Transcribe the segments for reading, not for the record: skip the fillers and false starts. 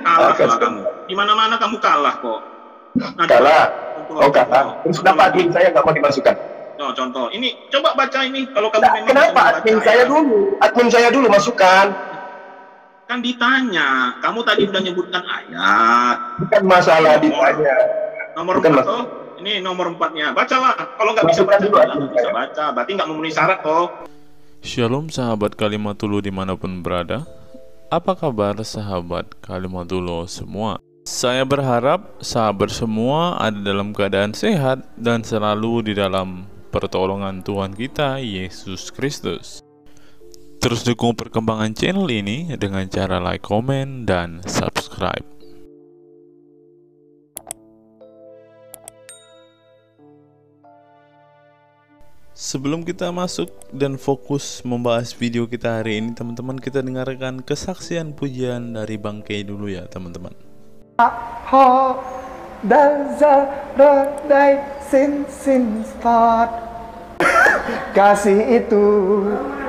kalah lah kamu. Di mana-mana kamu kalah kok. Nah, Kalah. contoh, Kalah. Terus kenapa admin saya nggak mau dimasukkan? Contoh, ini coba baca ini. Kalau kamu memang Kenapa bisa admin membaca, saya ya. dulu? Admin saya dulu masukkan. Kan ditanya. Kamu tadi udah nyebutkan ayat. Bukan masalah ditanya. Nomor Bukan 4 toh. Ini nomor 4-nya. Bacalah. Kalau nggak bisa baca, bilang nggak bisa baca. Berarti nggak memenuhi syarat toh. Shalom sahabat Kalimatullah dimanapun berada. Apa kabar sahabat Kalimatullah semua? Saya berharap sahabat semua ada dalam keadaan sehat dan selalu di dalam pertolongan Tuhan kita Yesus Kristus. Terus dukung perkembangan channel ini dengan cara like, komen, dan subscribe. Sebelum kita masuk dan fokus membahas video kita hari ini, teman-teman, kita dengarkan kesaksian pujian dari Bang Kay dulu ya, teman-teman. Kasih itu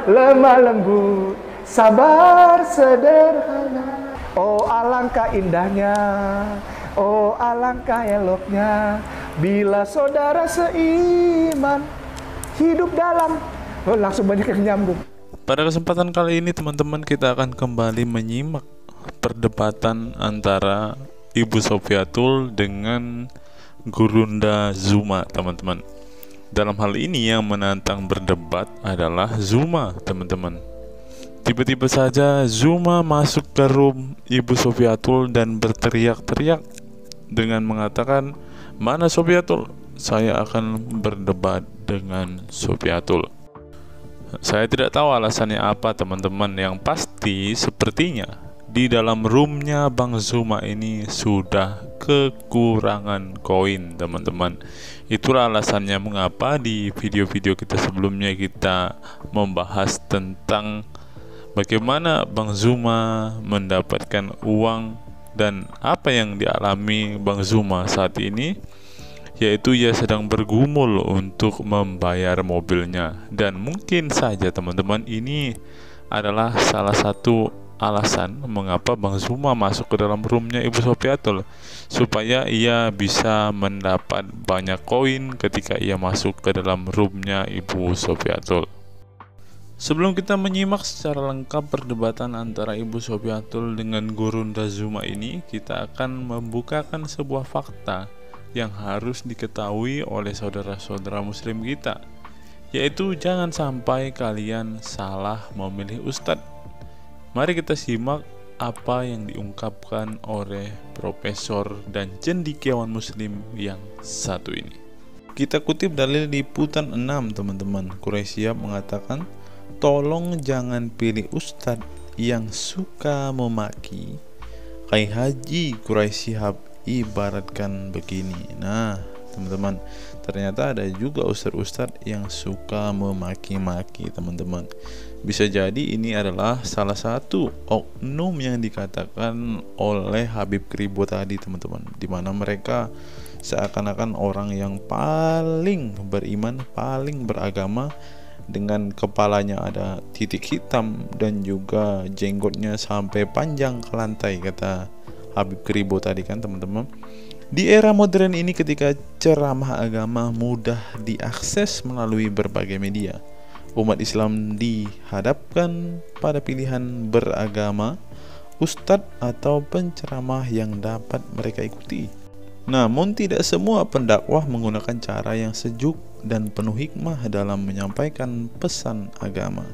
lemah lembut, sabar sederhana. Oh alangkah indahnya, oh alangkah eloknya, bila saudara seiman hidup dalam. Oh, langsung banyak yang nyambung. Pada kesempatan kali ini, teman-teman, kita akan kembali menyimak perdebatan antara Ibu Sofiatul dengan Gurunda Zuma, teman-teman. Dalam hal ini yang menantang berdebat adalah Zuma, teman-teman. Tiba-tiba saja Zuma masuk ke room Ibu Sofiatul dan berteriak-teriak dengan mengatakan, "Mana Sofiatul? Saya akan berdebat dengan Sofiatul." Saya tidak tahu alasannya apa, teman-teman. Yang pasti sepertinya di dalam roomnya Bang Zuma ini sudah kekurangan koin, teman-teman. Itulah alasannya mengapa di video-video kita sebelumnya kita membahas tentang bagaimana Bang Zuma mendapatkan uang dan apa yang dialami Bang Zuma saat ini, yaitu ia sedang bergumul untuk membayar mobilnya. Dan mungkin saja, teman-teman, ini adalah salah satu alasan mengapa Bang Zuma masuk ke dalam roomnya Ibu Sofiatul, supaya ia bisa mendapat banyak koin ketika ia masuk ke dalam roomnya Ibu Sofiatul. Sebelum kita menyimak secara lengkap perdebatan antara Ibu Sofiatul dengan Gurunda Zuma ini, kita akan membukakan sebuah fakta yang harus diketahui oleh saudara-saudara muslim kita, yaitu jangan sampai kalian salah memilih ustadz. Mari kita simak apa yang diungkapkan oleh profesor dan cendekiawan muslim yang satu ini. Kita kutip dalil liputan 6, teman-teman. Quraisy Shihab mengatakan, "Tolong jangan pilih ustadz yang suka memaki." Kiai Haji Quraisy Shihab ibaratkan begini. Nah, teman-teman, ternyata ada juga ustadz-ustadz yang suka memaki-maki, teman-teman. Bisa jadi ini adalah salah satu oknum yang dikatakan oleh Habib Kribo tadi, teman-teman, di mana mereka seakan-akan orang yang paling beriman, paling beragama, dengan kepalanya ada titik hitam dan juga jenggotnya sampai panjang ke lantai, kata Habib Kribo tadi kan, teman-teman. Di era modern ini, ketika ceramah agama mudah diakses melalui berbagai media, umat Islam dihadapkan pada pilihan beragama, ustadz atau penceramah yang dapat mereka ikuti. Namun tidak semua pendakwah menggunakan cara yang sejuk dan penuh hikmah dalam menyampaikan pesan agama.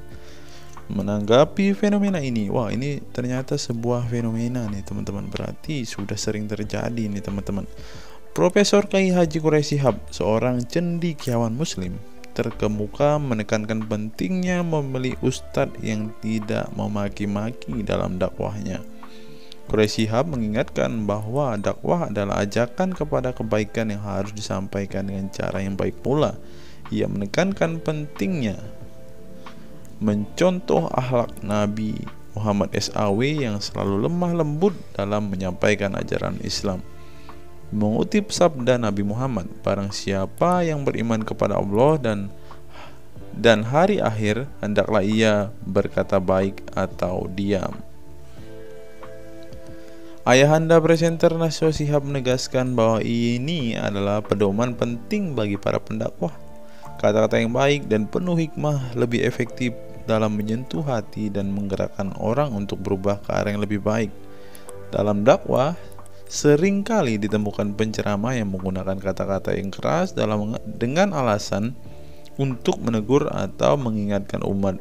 Menanggapi fenomena ini, wah, ini ternyata sebuah fenomena nih, teman-teman. Berarti sudah sering terjadi nih, teman-teman. Profesor Kiai Haji Quraisy Shihab, seorang cendekiawan muslim, terkemuka menekankan pentingnya memilih ustadz yang tidak memaki-maki dalam dakwahnya. Quraisy Shihab mengingatkan bahwa dakwah adalah ajakan kepada kebaikan yang harus disampaikan dengan cara yang baik pula. Ia menekankan pentingnya mencontoh akhlak Nabi Muhammad SAW yang selalu lemah lembut dalam menyampaikan ajaran Islam. Mengutip sabda Nabi Muhammad, "Barang siapa yang beriman kepada Allah dan hari akhir, hendaklah ia berkata baik atau diam." Ayahanda presenter Nasyo Shihab menegaskan bahwa ini adalah pedoman penting bagi para pendakwah. Kata-kata yang baik dan penuh hikmah lebih efektif dalam menyentuh hati dan menggerakkan orang untuk berubah ke arah yang lebih baik. Dalam dakwah, seringkali ditemukan penceramah yang menggunakan kata-kata yang keras dengan alasan untuk menegur atau mengingatkan umat.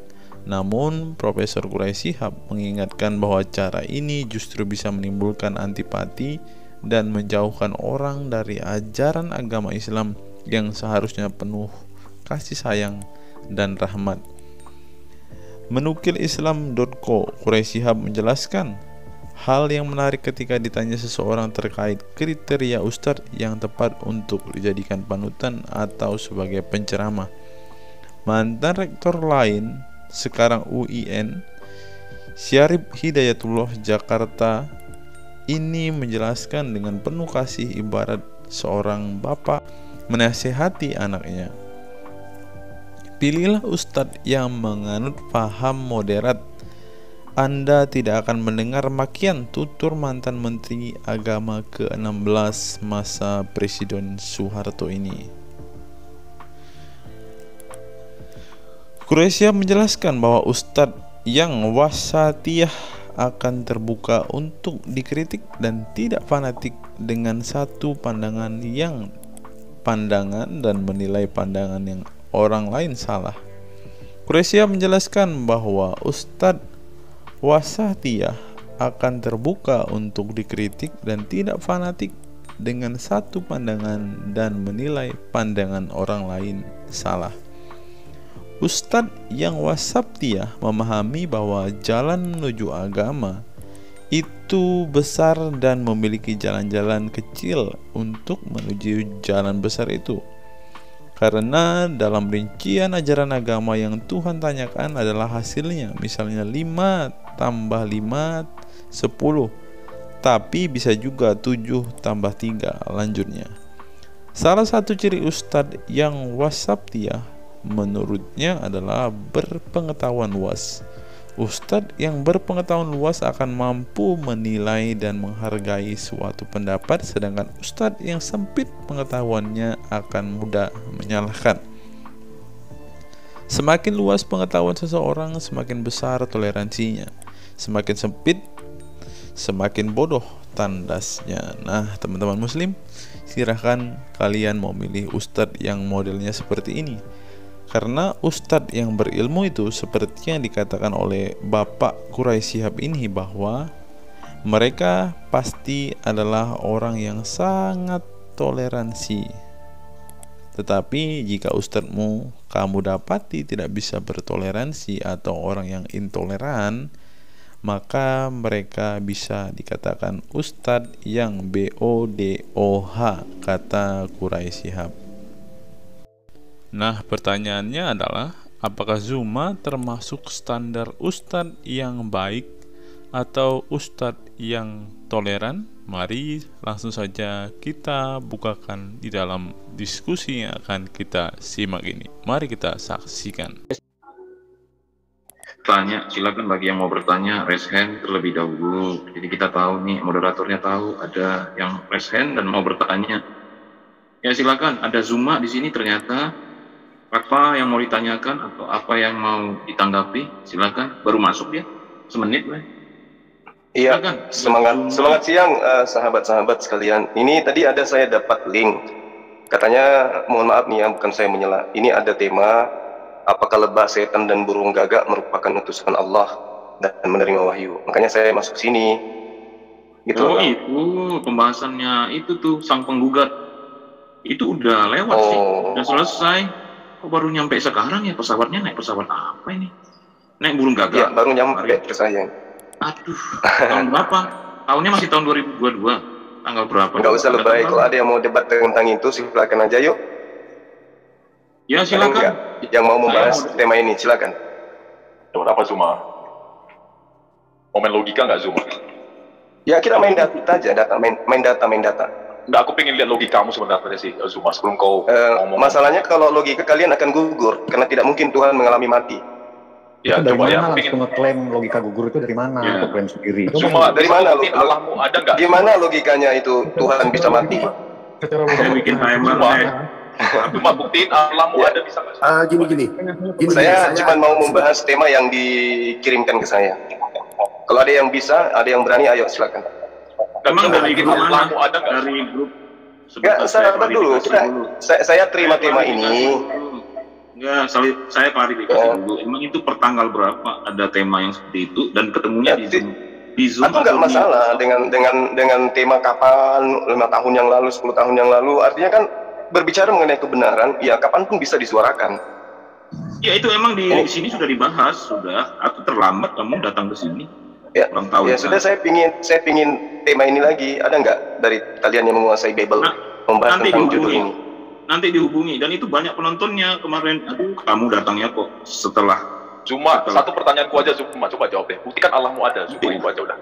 Namun, Profesor Quraisy Shihab mengingatkan bahwa cara ini justru bisa menimbulkan antipati dan menjauhkan orang dari ajaran agama Islam yang seharusnya penuh kasih sayang dan rahmat. Menukil Islam.co, Quraisy Shihab menjelaskan hal yang menarik ketika ditanya seseorang terkait kriteria ustadz yang tepat untuk dijadikan panutan atau sebagai penceramah. Mantan rektor lain sekarang UIN, Syarif Hidayatullah Jakarta, ini menjelaskan dengan penuh kasih ibarat seorang bapak menasihati anaknya. Pilihlah ustadz yang menganut paham moderat. Anda tidak akan mendengar makian tutur mantan Menteri Agama ke-16 masa Presiden Soeharto ini. Quraisy Shihab menjelaskan bahwa ustadz yang wasatiyah akan terbuka untuk dikritik dan tidak fanatik dengan satu pandangan dan menilai pandangan yang orang lain salah. Quraisy Shihab menjelaskan bahwa ustadz wasatiyah akan terbuka untuk dikritik dan tidak fanatik dengan satu pandangan dan menilai pandangan orang lain salah. Ustadz yang wasatiyah memahami bahwa jalan menuju agama itu besar dan memiliki jalan-jalan kecil untuk menuju jalan besar itu. Karena dalam rincian ajaran agama yang Tuhan tanyakan adalah hasilnya, misalnya 5 tambah 5 10, tapi bisa juga 7 tambah 3 lanjutnya. Salah satu ciri ustadz yang wasatiyah menurutnya adalah berpengetahuan luas. Ustadz yang berpengetahuan luas akan mampu menilai dan menghargai suatu pendapat, sedangkan ustadz yang sempit pengetahuannya akan mudah menyalahkan. Semakin luas pengetahuan seseorang, semakin besar toleransinya. Semakin sempit, semakin bodoh tandasnya. Nah, teman-teman muslim, silahkan kalian mau milih ustadz yang modelnya seperti ini. Karena ustadz yang berilmu itu seperti yang dikatakan oleh Bapak Quraisy Shihab ini, bahwa mereka pasti adalah orang yang sangat toleransi. Tetapi jika ustadzmu kamu dapati tidak bisa bertoleransi atau orang yang intoleran, maka mereka bisa dikatakan ustadz yang BODOH, kata Quraisy Shihab. Nah, pertanyaannya adalah, apakah Zuma termasuk standar ustadz yang baik atau ustadz yang toleran? Mari langsung saja kita bukakan di dalam diskusi yang akan kita simak ini. Mari kita saksikan. Tanya, silakan bagi yang mau bertanya raise hand terlebih dahulu. Jadi kita tahu nih, moderatornya tahu ada yang raise hand dan mau bertanya. Ya silakan, ada Zuma di sini ternyata. Apa yang mau ditanyakan atau apa yang mau ditanggapi, silakan. Baru masuk dia, semenit lah. Iya, semangat siang sahabat-sahabat sekalian. Ini tadi saya dapat link. Katanya, mohon maaf nih ya, bukan saya menyela. Ini ada tema, apakah lebah, setan, dan burung gagak merupakan utusan Allah dan menerima wahyu. Makanya saya masuk sini. Gitu. Oh, itu pembahasannya itu tuh sang penggugat. Itu udah lewat sih, udah selesai. Kok baru nyampe sekarang ya? Pesawatnya naik pesawat apa ini? Naik burung gagak? Ya, baru nyampe ke saya. Aduh, tahun berapa? Tahunnya masih tahun 2022. Tanggal berapa? Nggak usah lebay, kalau ada yang mau debat tentang itu, silakan aja yuk. Ya silakan. Yang mau membahas tema ini, silakan. Debat apa Zuma? Mau main logika nggak Zuma? Ya kita main data aja, main data. Nggak, aku pengen lihat logikamu sebenarnya sih Zuma sebelum kau ngomong. Masalahnya kalau logika kalian akan gugur, karena tidak mungkin Tuhan mengalami mati. Ya, Itu dari coba mana ya. langsung ngeklaim logika gugur itu dari mana? Ya. Atau klaim sendiri? Cuma Dari mana lo? Allahmu ada nggak? Gimana logikanya itu Tuhan bisa mati? Saya bikin timer deh. Cuma buktiin Allahmu ada bisa nggak? Gini. Saya cuma mau membahas tema yang dikirimkan ke saya. Kalau ada yang bisa, ada yang berani, ayo silakan. Emang dari grup mana? Allahmu ada nggak? Dari grup. Enggak, sabar dulu. Saya terima tema ini. Enggak, saya klarifikasi dulu. Emang itu per tanggal berapa ada tema yang seperti itu dan ketemunya di Zoom? Di Zoom Aku nggak masalah dengan tema kapan, 5 tahun yang lalu, 10 tahun yang lalu. Artinya kan berbicara mengenai kebenaran, ya kapanpun bisa disuarakan. Ya itu emang di sini sudah dibahas, sudah. Atau terlambat kamu datang ke sini? Ya, Kurang tahu. ya sudah, saya pingin tema ini lagi. Ada nggak dari kalian yang menguasai Bible membahas tentang judul ini? Nanti dihubungi, dan itu banyak penontonnya kemarin. Aduh, kamu datangnya kok setelah. Cuma satu pertanyaanku aja, Zuma, coba jawab deh. Buktikan Allahmu ada, Zuma, itu aja udah.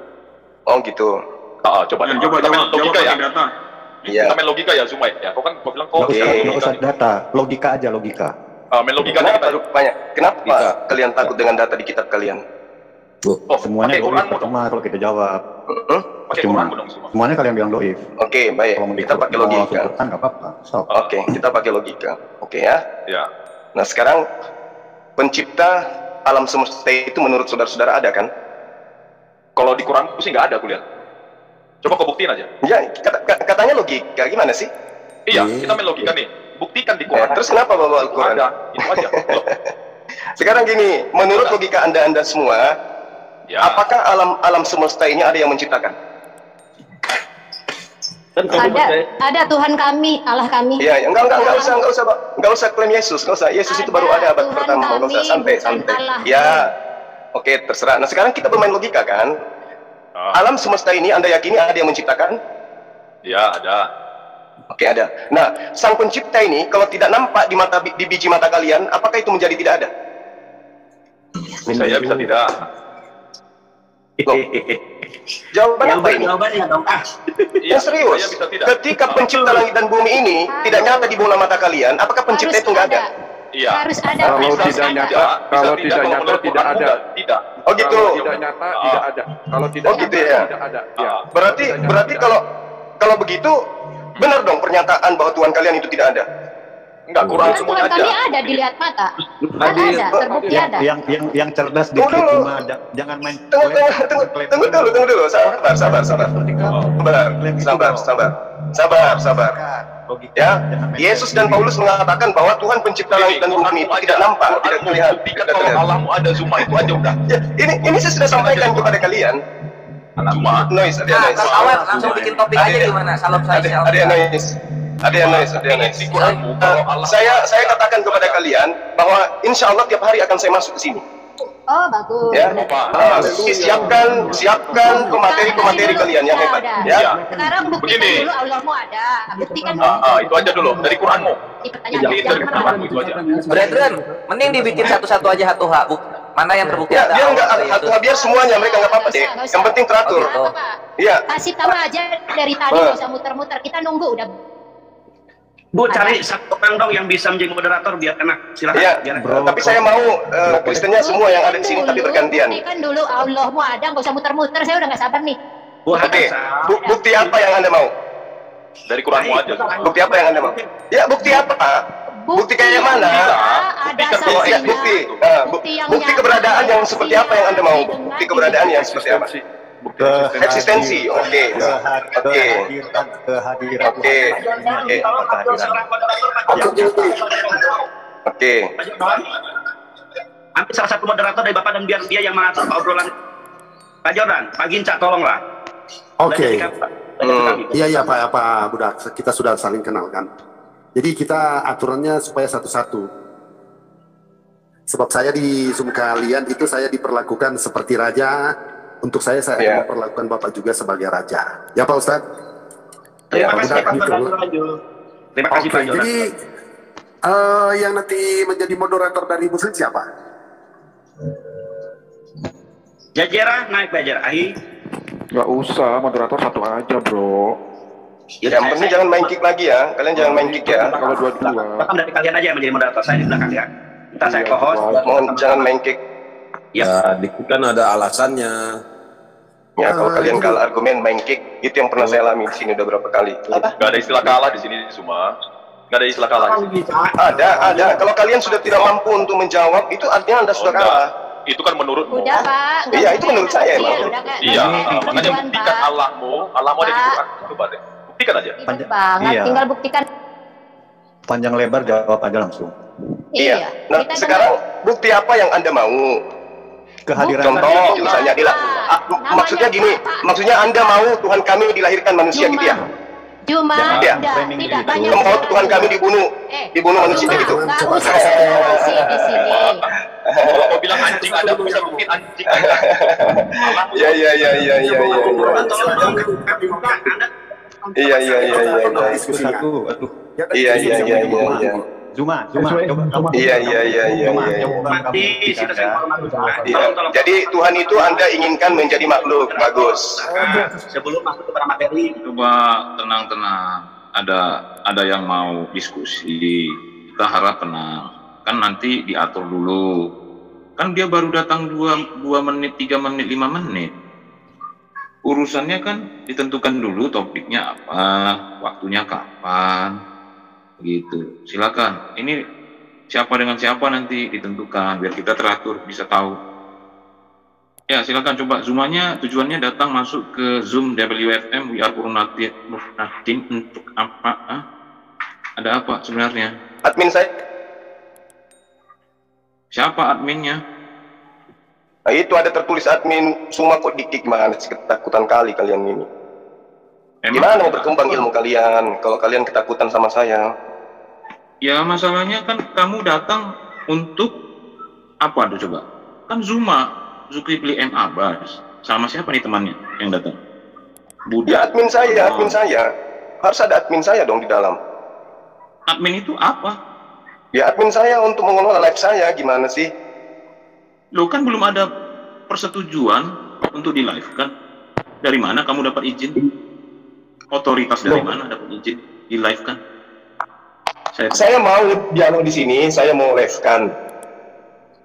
Oh gitu. Coba deh. Coba Kita main logika ya. data. Iya. Kita main logika ya, Zuma ya. Kau kan bilang kau Nggak usah data, logika aja, logika. main logikanya Kenapa kita. rupanya? Kenapa kalian takut dengan data di kitab kalian? Semuanya pakai doif Quranmu dong. percuma kalau kita jawab. Pakai Cuma Quranmu dong, Zuma. semuanya kalian bilang doif. Oke, baik. Kalau Kita pakai logika. Kan nggak apa-apa. Stop. Oke, kita pakai logika. Oke ya. Ya. Nah sekarang pencipta alam semesta itu menurut saudara-saudara ada kan? Kalau di Quranku sih nggak ada, aku lihat. Coba kau buktiin aja. Ya, katanya logika. Gimana sih? Iya, kita main logika nih. Buktikan di Quran. Terus kenapa bawa Itu Al-Quran? ada, itu aja. Loh, Sekarang gini, menurut logika anda semua, ya. apakah alam semesta ini ada yang menciptakan? Ada Tuhan kami, Allah kami. Iya, enggak usah klaim Yesus, enggak usah. Yesus itu baru ada abad Tuhan pertama, enggak usah, kami, santai. bukan Allah. Ya, oke, terserah. Nah sekarang kita bermain logika kan? Alam semesta ini anda yakini ada yang menciptakan? Ya, ada. Oke, ada. Nah, sang pencipta ini kalau tidak nampak di biji mata kalian, apakah itu menjadi tidak ada? Bisa ya, bisa tidak. Loh, jawaban apa ini? Jawabannya dong. Yang serius. Bisa tidak. Ketika pencipta langit dan bumi ini tidak nyata di bola mata kalian, apakah pencipta itu nggak ada? Iya. Harus ada. Kalau harus tidak ada. nyata, kalau tidak nyata menurut tidak Quranmu ada. Tidak. Oh gitu. Kalau tidak nyata tidak ada. Kalau tidak Oh gitu nyata ya. tidak ada. Ya. Berarti kalau begitu benar dong pernyataan bahwa Tuhan kalian itu tidak ada. Enggak, Quran Tuhan semuanya kami ada. ada dilihat mata. Ada, terbukti ada. Yang cerdas dikit Tunggu dulu. cuma jangan main Tunggu dulu. Sabar. Ya, Yesus dan Paulus mengatakan bahwa Tuhan pencipta langit dan bumi itu tidak nampak, tidak terlihat. Buktikan kalau Allahmu ada, Zuma, itu aja udah. Ya, ini saya sudah sampaikan kepada kalian. Zuma. Noise, ada Nah, noise. Kak Awal langsung bikin topik aja gimana? Salam saya. Ada yang noise. Ada yang noise. Di Quranmu, kalau Allah Saya katakan kepada kalian bahwa insya Allah tiap hari akan saya masuk ke sini. Oh, bagus. Ya, siapkan pemateri kalian yang hebat. Ya, Sekarang buktikan Begini. dulu Allahmu ada. Buktikan itu aja dulu dari Quranmu. di pertanyaan. Itu dari Quranmu itu aja. Brethren, mending dibikin satu-satu aja satu hak. Mana yang terbukti ya, ada? biar nggak Allah, biar semuanya mereka nggak apa-apa deh. Yang penting teratur. Oh, gitu. Iya. Kasih tahu aja dari tadi, nggak usah muter-muter. Kita nunggu udah. Bu, cari satu orang dong yang bisa menjadi moderator biar enak. Silakan. Iya. Biar Tapi saya mau Kristennya semua yang ada di sini tapi bergantian. Buktikan dulu Allahmu ada, nggak usah muter-muter. Saya udah nggak sabar nih. Bu, Oke. Bukti apa yang Anda mau? Dari Quranmu aja. Bukti apa yang Anda mau? Ya, bukti apa? Bukti kayak mana? Ada Oh, ya, saksinya. bukti keberadaan yang seperti apa yang Anda mau? Bukti keberadaan yang seperti apa? Eksistensi. Oke. Kehadiran Oke. Ambil salah satu moderator dari Bapak dan biar dia yang mengatur obrolan. Pak Jordan, Pak Ginca, tolonglah. Oke. Iya. Pak Budak, kita sudah saling kenal kan. Jadi kita aturannya supaya satu-satu. Sebab saya di Zoom kalian itu saya diperlakukan seperti raja. Untuk saya akan memperlakukan Bapak juga sebagai raja. Ya Pak Ustadz? Terima Pak kasih Budak, Pak gitu. Jordan. Terima kasih Pak Jordan. Jadi yang nanti menjadi moderator dari Muslim siapa? Jajera naik Bajar. Ahi. Gak usah, moderator satu aja bro. Yang penting jangan main kick lagi ya. Kalian jangan main kick ya. Kalau dua-dua. Bahkan dari kalian aja yang menjadi moderator, saya di belakang ya. Ntar saya co-host. Mohon jangan main kick. Ya, dikit kan ada alasannya. Ya, kalau kalian kalah argumen main kick, itu yang pernah saya alami di sini udah berapa kali. Gak ada istilah kalah di sini semua. Gak ada istilah kalah. Ada. Kalau kalian sudah tidak mampu untuk menjawab, itu artinya Anda sudah kalah. Itu kan menurutmu. Udah, Pak. Iya, itu menurut saya. Iya, makanya buktikan Allahmu ada di Quran. Coba deh, buktikan aja. Ribet banget, tinggal buktikan. Panjang lebar jawab aja langsung. Iya. Nah, sekarang bukti apa yang Anda mau? Kehadiran. Contoh, misalnya maksudnya gini, maksudnya Anda mau Tuhan kami dilahirkan manusia gitu ya? Cuma ya. tidak banyak. Mau Tuhan kami dibunuh manusia gitu. Nggak usah emosi di sini. Kalau mau bilang anjing, Anda bisa buktiin anjing. Iya. Iya. Zuma, coba. Iya. Jadi Tuhan itu Anda inginkan menjadi makhluk, bagus. Sebelum masuk ke materi, coba tenang. Ada yang mau diskusi, kita harap tenang. Kan nanti diatur dulu. Kan dia baru datang 2 menit, 3 menit, 5 menit. Urusannya kan ditentukan dulu topiknya apa, waktunya kapan. Gitu, silakan. Ini siapa dengan siapa nanti ditentukan biar kita teratur, bisa tahu. Ya, silakan coba zoomanya. Tujuannya datang masuk ke Zoom WFM We Are Purnatin untuk apa? Ada apa sebenarnya? Admin saya. Siapa adminnya? Nah, itu ada tertulis admin, semua kok dikik, mana ketakutan kali kalian ini. Gimana mau berkembang ilmu kalian kalau kalian ketakutan sama saya? Ya, masalahnya kan kamu datang untuk apa tuh coba? Kan Zulkifli M. Abbas. Sama siapa nih temannya yang datang? Ya, admin saya. Harus ada admin saya dong di dalam. Admin itu apa? Ya, admin saya untuk mengelola live saya, gimana sih? Loh, kan belum ada persetujuan untuk di live kan? Dari mana kamu dapat izin? Otoritas dari mana dapat izin di live kan? Saya mau dialog di sini, saya mau live kan.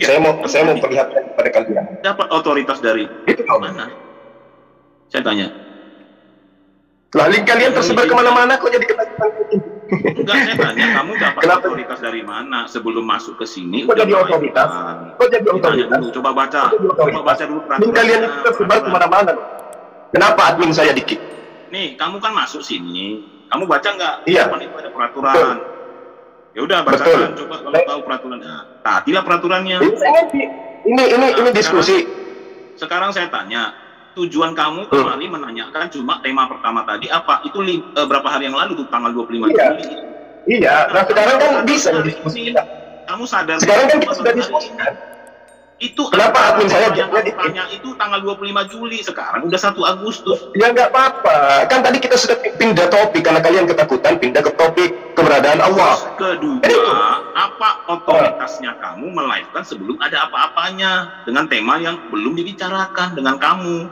Ya, saya mau perlihatkan kepada kalian. Dapat otoritas dari mana? Saya tanya. Lah, link kalian tersebar kemana-mana kok jadi ketakutan? Enggak, saya tanya, kamu dapat otoritas dari mana sebelum masuk ke sini? Kok jadi otoritas? Kok jadi otoritas? Coba baca dulu peraturan. Link kalian itu tersebar kemana-mana. Kenapa admin saya di-kick? Nih, kamu kan masuk sini, kamu baca nggak? Iya. Itu ada peraturan. Ya udah, bacakan. Coba kalau tahu peraturannya. Taatilah peraturannya. Ini diskusi. Sekarang saya tanya, tujuan kamu kembali menanyakan cuma tema pertama tadi apa? Itu berapa hari yang lalu tuh, tanggal 25 Juli. Iya. Nah, sekarang kan bisa diskusi. Kamu sadar? Sekarang kan kita sudah diskusi. Itu kenapa admin saya yang tanya itu tanggal 25 Juli, sekarang udah 1 Agustus. Ya nggak apa-apa, kan tadi kita sudah pindah topik karena kalian ketakutan, pindah ke topik keberadaan Allah. Kedua, apa otoritasnya kamu melive-kan sebelum ada apa-apanya dengan tema yang belum dibicarakan dengan kamu?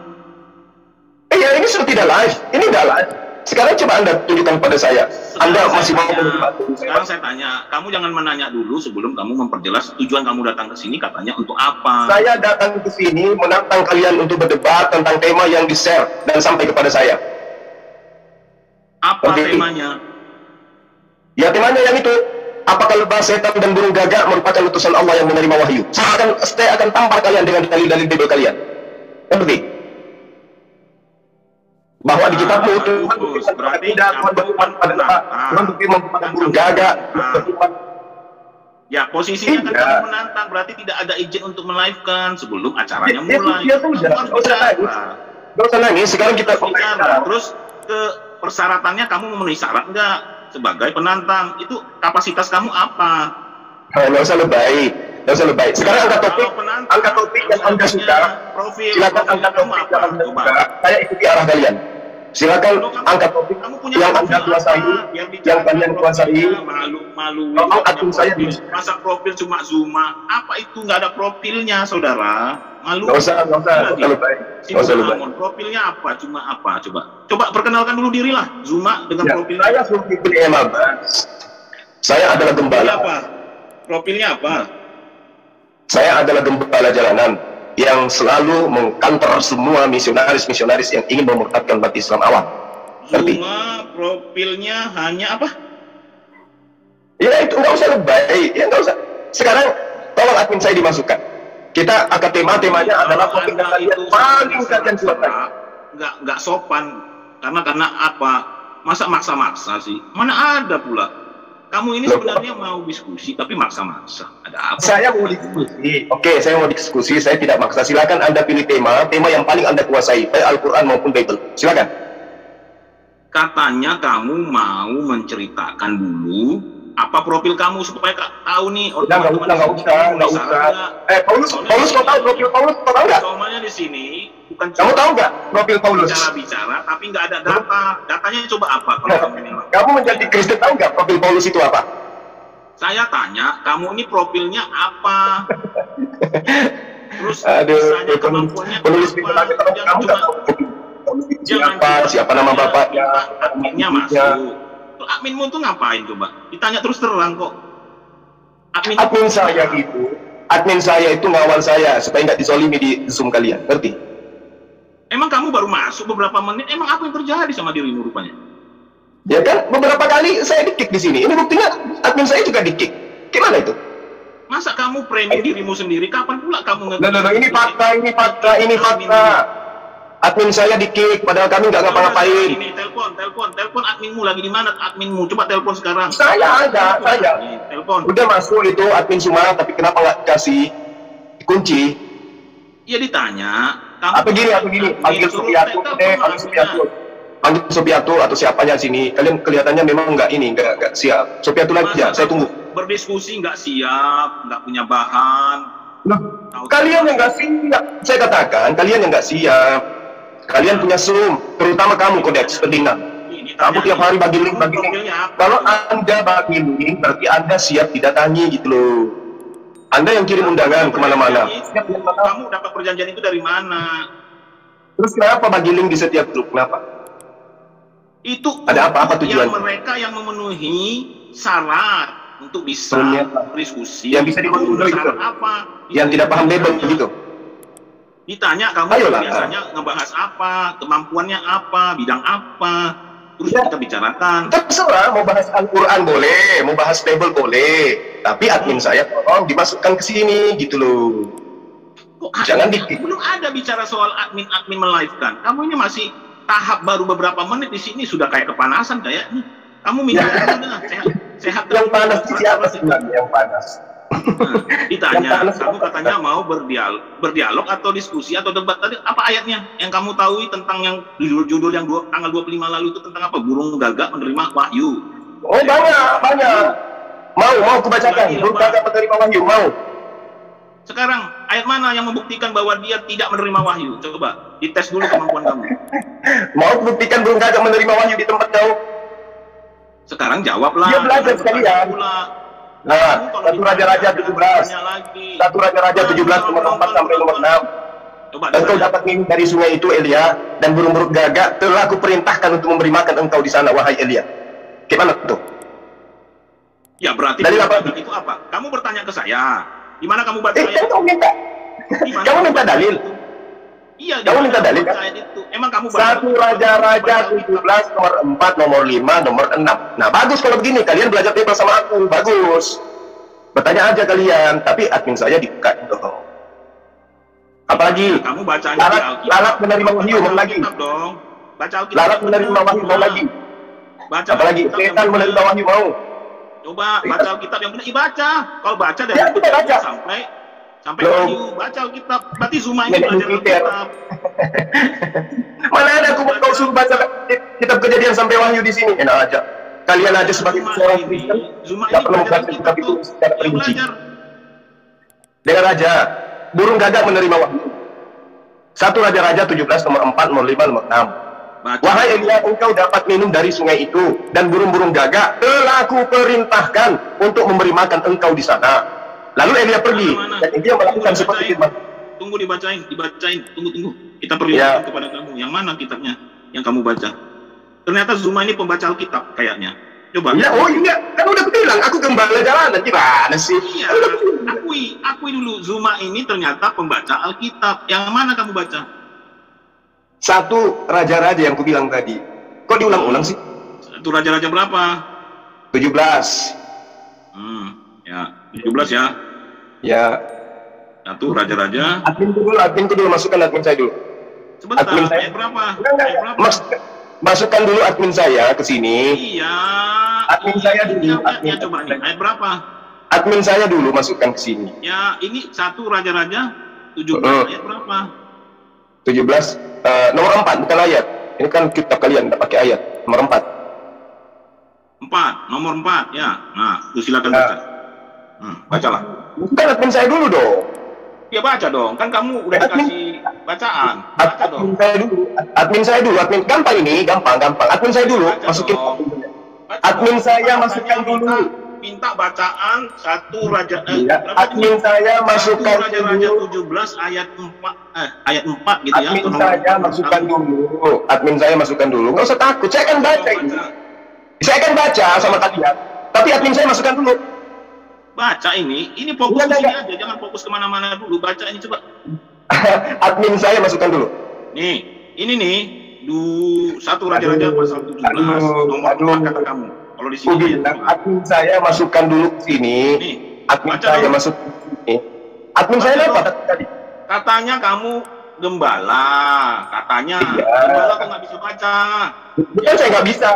Ya ini sudah tidak live, ini udah live. Sekarang coba Anda tunjukkan pada saya. Anda masih mau menikmati. Sekarang saya tanya, kamu jangan menanya dulu sebelum kamu memperjelas tujuan kamu datang ke sini katanya untuk apa? Saya datang ke sini menantang kalian untuk berdebat tentang tema yang di-share dan sampai kepada saya. Apa temanya? Ya, temanya yang itu. Apakah lebah, setan, dan burung gagak merupakan utusan Allah yang menerima wahyu? Saya akan tampar kalian dengan dalil-dalil Bible kalian. Ngerti? Bahwa di kitabmu itu berarti Tuhan berfirman pada burung gagak. Ya, posisinya kan kamu menantang, berarti tidak ada izin untuk melive-kan sebelum acaranya mulai. Ya sudah, nggak usah nangis. Sekarang kita bicara. Terus ke persyaratannya, kamu memenuhi syarat nggak sebagai penantang? Itu kapasitas kamu apa? Nggak usah lebay. Sekarang angkat topik yang Anda suka. Silakan angkat topik yang Anda suka. Saya ikuti arah kalian. Silakan angkat topik yang Anda kuasai, yang kalian kuasai. Malu. Akun saya masa profil cuma Zuma. Apa itu nggak ada profilnya, saudara? Malu. Nggak usah lebay. Profilnya apa? Cuma apa? Coba perkenalkan dulu diri lah. Zuma dengan profilnya. Saya Zulkifli M. Abbas. Saya adalah gembala. Profilnya apa? Saya adalah gembala jalanan yang selalu mengkantor semua misionaris-misionaris yang ingin memurtadkan umat Islam awam. Ngerti? Zuma profilnya hanya apa? Ya itu nggak usah lebay, ya nggak usah. Sekarang tolong admin saya dimasukkan. Kita akan temanya adalah profil kalian paling kalian buatkan. Nggak sopan. Karena apa? Masa maksa-maksa sih? Mana ada pula. Kamu ini sebenarnya mau diskusi tapi maksa-maksa. Ada apa? Saya mau diskusi. Oke, saya mau diskusi. Saya tidak maksa. Silakan Anda pilih tema yang paling Anda kuasai, baik Al-Quran maupun Bible. Silakan. Katanya kamu mau menceritakan dulu apa profil kamu supaya tahu nih. Nggak usah. Paulus kau tahu profil Paulus? Kau tahu nggak? Soalnya di sini bukan. Kamu tahu nggak profil Paulus? Bicara, tapi nggak ada data. Datanya coba apa? Kamu menjadi Kristen tahu nggak profil Paulus itu apa? Saya tanya, kamu ini profilnya apa? Terus misalnya kemampuannya penulis kamu nggak tahu siapa nama bapaknya, adminnya masuk. Adminmu tuh ngapain coba? Ditanya terus terang kok. Admin saya itu ngawal saya supaya nggak dizolimi di Zoom kalian, ngerti? Emang kamu baru masuk beberapa menit, emang apa yang terjadi sama dirimu rupanya? Ya kan, beberapa kali saya di-kick di sini. Ini buktinya admin saya juga di-kick. Gimana itu? Masa kamu framing dirimu sendiri? Kapan pula kamu ini fakta. Admin saya di-kick, padahal kami nggak ngapa-ngapain. Ini telepon adminmu lagi di mana? Adminmu, coba telepon sekarang. Saya. Telepon. Udah masuk itu admin semua, tapi kenapa nggak kasih kunci? Iya ditanya. Apa gini? Panggil Supiatul atau siapanya sini. Kalian kelihatannya memang nggak siap. Supiatul aja, saya tunggu. Berdiskusi nggak siap, nggak punya bahan. Kalian yang nggak siap. Saya katakan, kalian yang nggak siap. Kalian punya Zoom, terutama kamu Kodeks Pendingan. Kamu tiap hari bagi link. Kalau Anda bagi link, berarti Anda siap didatangi gitu loh. Anda yang kirim undangan kemana-mana. Kamu dapat perjanjian itu dari mana? Terus kenapa bagi link di setiap grup? Kenapa? Itu ada apa tujuan? Mereka yang memenuhi syarat untuk bisa berdiskusi. Yang bisa dipenuhi itu. Yang tidak paham Bible begitu. Ditanya kamu biasanya ngebahas apa, kemampuannya apa, bidang apa, terus kita bicarakan. Terserah, mau bahas Al-Quran boleh, mau bahas Bible boleh, tapi admin saya tolong dimasukkan ke sini gitu loh. Jangan belum ada bicara soal admin melive-kan. Kamu ini masih tahap baru beberapa menit di sini sudah kayak kepanasan kayaknya. Kamu minum sehat. Yang panas siapa sebenarnya yang panas? Ditanya, kamu katanya mau berdialog atau diskusi atau debat tadi apa ayatnya yang kamu tahu tentang yang judul yang tanggal 25 lalu itu tentang apa? Burung gagak menerima wahyu. Oh banyak. Mau kubacakan. Burung gagak menerima wahyu, mau. Sekarang ayat mana yang membuktikan bahwa dia tidak menerima wahyu? Coba dites dulu kemampuan kamu. Mau buktikan burung gagak menerima wahyu di tempat kau? Sekarang jawablah. Dia belajar sekalian. Nah, satu Raja-Raja 17. Satu Raja-Raja 17 nomor 4 sampai nomor 6. Engkau dapat minum dari sungai itu, Elia, dan burung-burung gagak telah kuperintahkan untuk memberi makan engkau di sana, wahai Elia. Gimana tuh? Ya berarti dari itu apa? Kamu bertanya ke saya. Di mana kamu baca ayat? Kamu minta. Kamu minta dalil. Iya, kamu minta dalil kan? Emang kamu satu Raja-Raja 17 nomor 4, nomor 5, nomor 6. Nah bagus kalau begini, kalian belajar Bible sama aku, bagus. Bertanya aja kalian, tapi admin saya dibuka dong. Apalagi? Kamu baca lalat menerima wahyu, mau lagi? Baca Alkitab. Lalat menerima wahyu, mau lagi? Baca apalagi? Setan menerima wahyu, mau? Coba baca Alkitab yang benar, baca. Kalau baca dari sampai wahyu, baca Alkitab. Berarti Zuma ini belajar Alkitab. Mana ada kau suruh baca kitab Kejadian sampai wahyu di sini? Enak aja. Kalian aja sebagai seorang Kristen tidak perlu membaca kitab itu secara perinci. Dengar aja, burung gagak menerima wahyu. Satu Raja-Raja 17 nomor 4, nomor 5, nomor 6. Wahai Elia, engkau dapat minum dari sungai itu, dan burung-burung gagak telah kuperintahkan untuk memberi makan engkau di sana. Lalu Elia pergi, dan dia melakukan seperti itu. Tunggu dibacain, tunggu. Kita perlihatkan kepada kamu, yang mana kitabnya yang kamu baca. Ternyata Zuma ini pembaca Alkitab kayaknya. Coba. Iya, oh iya, kan udah bilang aku gembala jalanan, gimana sih? Iya, akui dulu, Zuma ini ternyata pembaca Alkitab. Yang mana kamu baca? Satu raja-raja yang kubilang tadi. Kok diulang-ulang sih? Itu raja-raja berapa? 17. Ya, 17 ya. Ya. Satu raja-raja. Adminku dulu, masukkan admin saya dulu. Sebentar, admin saya. ayat berapa? Masukkan dulu admin saya ke sini. Iya. Admin saya dulu. Ya, coba nih, ayat berapa? Admin saya dulu masukkan ke sini. Ya, ini satu raja-raja 17 ayat berapa? 17 nomor 4 bukan ayat. Ini kan kitab kalian tidak pakai ayat. Nomor 4. 4, nomor 4 ya. Nah, itu silakan baca. Bacalah. Bukan admin saya dulu dong. Ya baca dong, kan kamu udah dikasih bacaan. Baca dong. Admin saya dulu. Admin gampang ini, gampang. Admin saya dulu, masukin. Admin saya masukkan dulu. Minta bacaan satu raja. Admin saya masukkan raja-raja 17 ayat 4 gitu ya. Admin saya masukkan dulu. Admin saya masukkan dulu. Nggak usah takut, saya akan baca ini. Saya akan baca sama kalian. Tapi admin saya masukkan dulu. Baca ini fokus ke sini aja, jangan fokus kemana-mana dulu. Baca ini coba. Admin saya masukkan dulu. Nih, ini nih, satu raja-raja pasal 17 nomor 4 kata kamu. Kalau di sini admin saya masukkan dulu ke sini. Nih, admin saya masuk ke sini. Admin saya apa tadi? Katanya kamu gembala, katanya. Gembala kok nggak bisa baca. Bukan saya nggak bisa.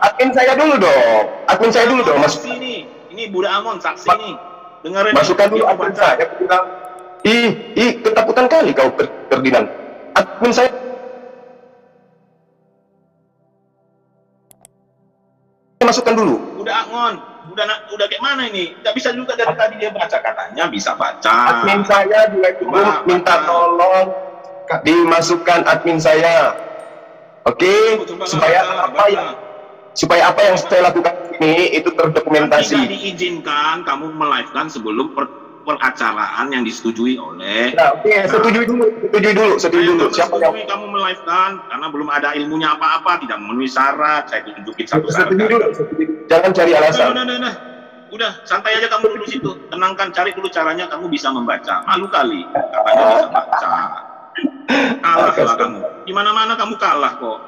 Admin saya dulu dong. Admin saya dulu dong. Masuk sini. Ini Buddha Amon saksi nih. Dengerin. Masukkan dulu admin saya. Ketakutan kali kau Ferdinand. Admin saya. Masukkan dulu. Udah kayak mana ini? Nggak bisa juga dari tadi dia baca, katanya bisa baca. Admin saya juga minta tolong dimasukkan admin saya. Oke, supaya apa yang saya lakukan ini itu terdokumentasi. Tidak diizinkan kamu melive-kan sebelum peracaraan yang disetujui oleh. Nah, oke, setujui dulu. Siapa yang kamu melive-kan karena belum ada ilmunya apa-apa, tidak memenuhi syarat. Saya tunjukin satu syarat. Setujui dulu. Jangan cari alasan. Udah, santai aja kamu dulu situ. Tenangkan, cari dulu caranya kamu bisa membaca. Malu kali, katanya bisa baca. Kalah kamu. Di mana-mana kamu kalah kok.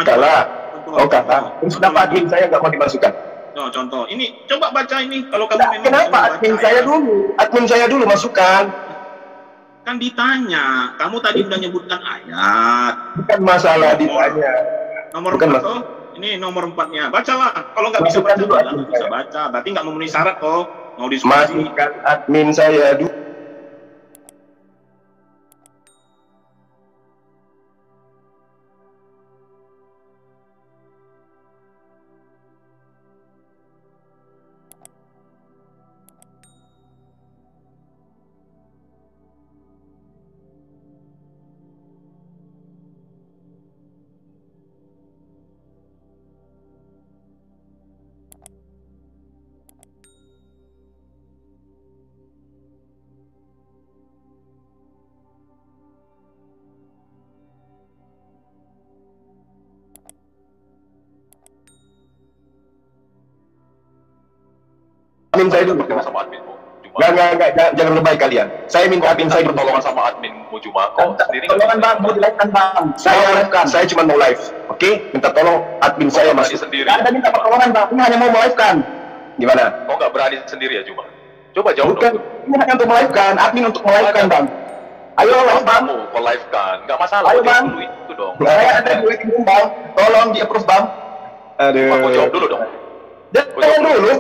Kalah. Oh kalah. Terus kenapa admin saya nggak mau dimasukkan? No, contoh, ini coba baca ini. Kalau kamu memang kenapa admin saya dulu? Admin saya dulu masukkan. Kan ditanya, kamu tadi udah nyebutkan ayat. Bukan masalah ditanya. Nomor 4 toh? Ini nomor 4-nya. Bacalah. Kalau nggak bisa baca, nggak bisa baca. Berarti nggak memenuhi syarat kok. Mau diskusi. Masukkan admin saya dulu. Admin saya dulu. Sama adminmu. Enggak, jangan lebay kalian. Saya minta admin saya pertolongan sama adminmu cuma. Kok sendiri pertolongan bang, mau dilakukan bang. Saya cuma mau live. Oke, minta tolong admin saya masuk. Sendiri. Ada minta pertolongan bang, ini hanya mau live kan. Gimana? Kok nggak berani sendiri ya cuma? Coba jauh dong. Ini hanya untuk live kan, admin untuk live kan bang. Ayo live bang. Mau live kan, nggak masalah. Ayo bang. Itu dong. Saya ada duit ini bang, tolong di approve bang. Aduh. Mau jawab dulu dong. Jangan dulu,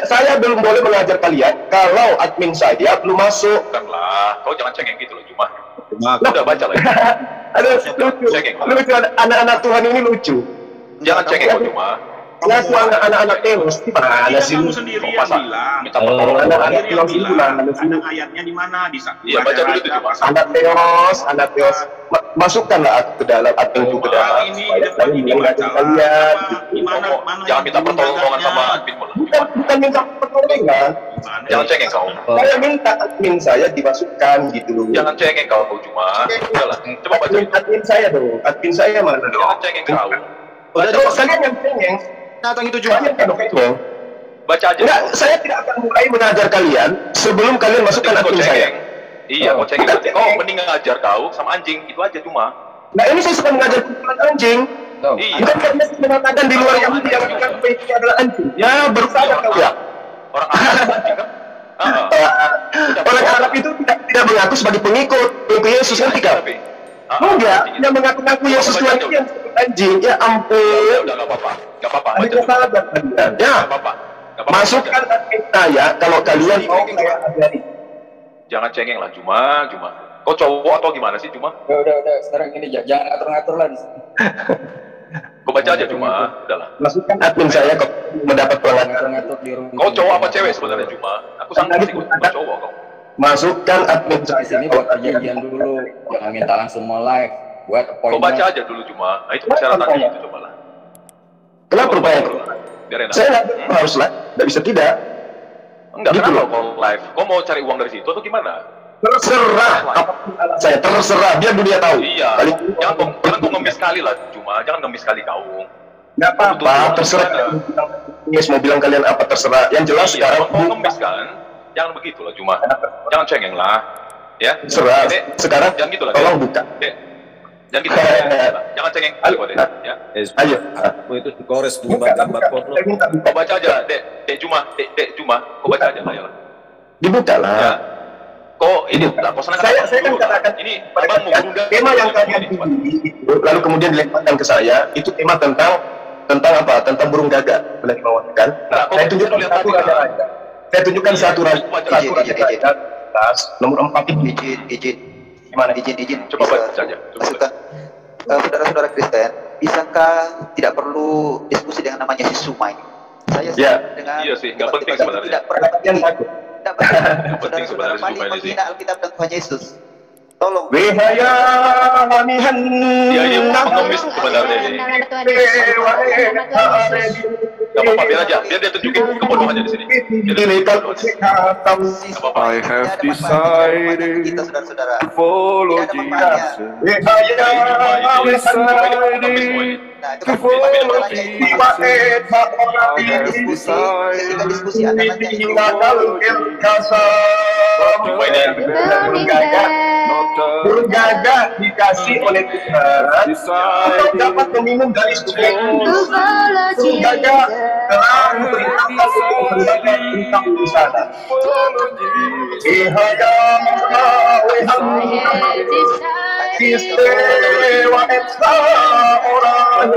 saya belum boleh mengajar kalian kalau admin saya belum masuk. Bukanlah, kau jangan cengeng gitu loh cuma. Udah baca lagi. Aduh, lucu. Anak-anak Tuhan ini lucu. Jangan cengeng kok cuma. Ngaku anak-anak telos mana sih? Kamu sendiri yang bilang. Minta pertolongan. Anak-anak telos itu mana sih? Ada ayatnya di mana? Di Iya, baca dulu itu cuma. Anak teos. Masukkanlah aku ke dalam adminku ke dalam. Ini Saya mengajar kalian. Jangan minta pertolongan sama adminmu. Bukan minta pertolongan. Jangan cengeng kau. Saya minta admin saya dimasukkan gitu loh. Jangan cengeng kau cuma. Udahlah, coba baca. Admin saya dong. Admin saya mana dong? Jangan cengeng kau. Kalian yang cengeng. Datang itu juga. Baca aja. Enggak, saya tidak akan mulai mengajar kalian sebelum kalian masukkan akun saya. Iya, kau cengeng. Kau mending ngajar kau sama anjing, itu aja cuma. Nah ini saya suka mengajar anjing. Iya. Bukan karena mengatakan di luar yang itu adalah anjing. Ya berusaha kau ya. Orang Arab anjing kan? Orang Arab itu tidak mengaku sebagai pengikut Yesus kan tidak? Enggak, yang mengaku-ngaku Yesus Tuhan itu yang disebut anjing. Ya ampun. Udah nggak apa-apa, nggak apa-apa. Ya, masukkan admin saya kalau kalian mau saya ajari. Jangan cengeng lah, cuma. Kau cowok atau gimana sih cuma? Udah. Sekarang ini jangan ngatur-ngatur lah di sini. Kau baca aja cuma, udahlah. Masukkan admin saya kok mendapat pelanggaran. Kau cowok apa cewek sebenarnya cuma? Aku sangka sih kau cowok kau. Masukkan admin saya. Di sini buat perjanjian dulu, jangan minta langsung mau live. Buat kau baca aja dulu cuma. Nah, itu persyaratannya itu coba lah. Kenapa rupanya? Saya nggak harus live, nggak bisa tidak. Enggak, gitu kenapa kau live? Kau mau cari uang dari situ atau gimana? Terserah, saya terserah, biar dunia tahu. Iya, jangan kau ngemis sekali lah, cuma jangan ngemis sekali kau. Nggak apa-apa, terserah. Yes, mau bilang kalian apa terserah. Yang jelas sekarang kau ngemis kan, jangan begitu lah, cuma jangan cengeng lah, ya. Terserah. Sekarang jangan gitu lah. Tolong buka. Jangan gitu, jangan cengeng kali kau deh, ya. Ayo. Aku itu kores gambar porno. Kau baca aja, dek cuma, kau baca aja lah. Dibuka lah. Kok ini kau senang saya kan katakan ini abang mau berundang tema yang kalian lalu kemudian dilemparkan ke saya itu tema tentang apa? Tentang burung gagak boleh dibawakan. Saya tunjukkan satu raja. Saya tunjukkan satu raja nomor 4 izin. Gimana izin? Coba baca aja. Masukkan. Saudara-saudara Kristen, bisakah tidak perlu diskusi dengan namanya si Sumai? Saya dengan iya sih, nggak penting sebenarnya. Tidak pernah penting sebenarnya paling menghina Alkitab dan Tuhan Yesus. Tolong. Wehaya mamihan. Iya, pengemis sebenarnya ini. Gak apa-apa, biar dia tunjukin kebodohannya di sini. I have decided to follow Jesus. Burung gagak dikasih oleh Tuhan untuk dapat meminum dari sungai. Burung gagak telah memerintahkan untuk mendapat bintang di sana. Istiwa etsa orang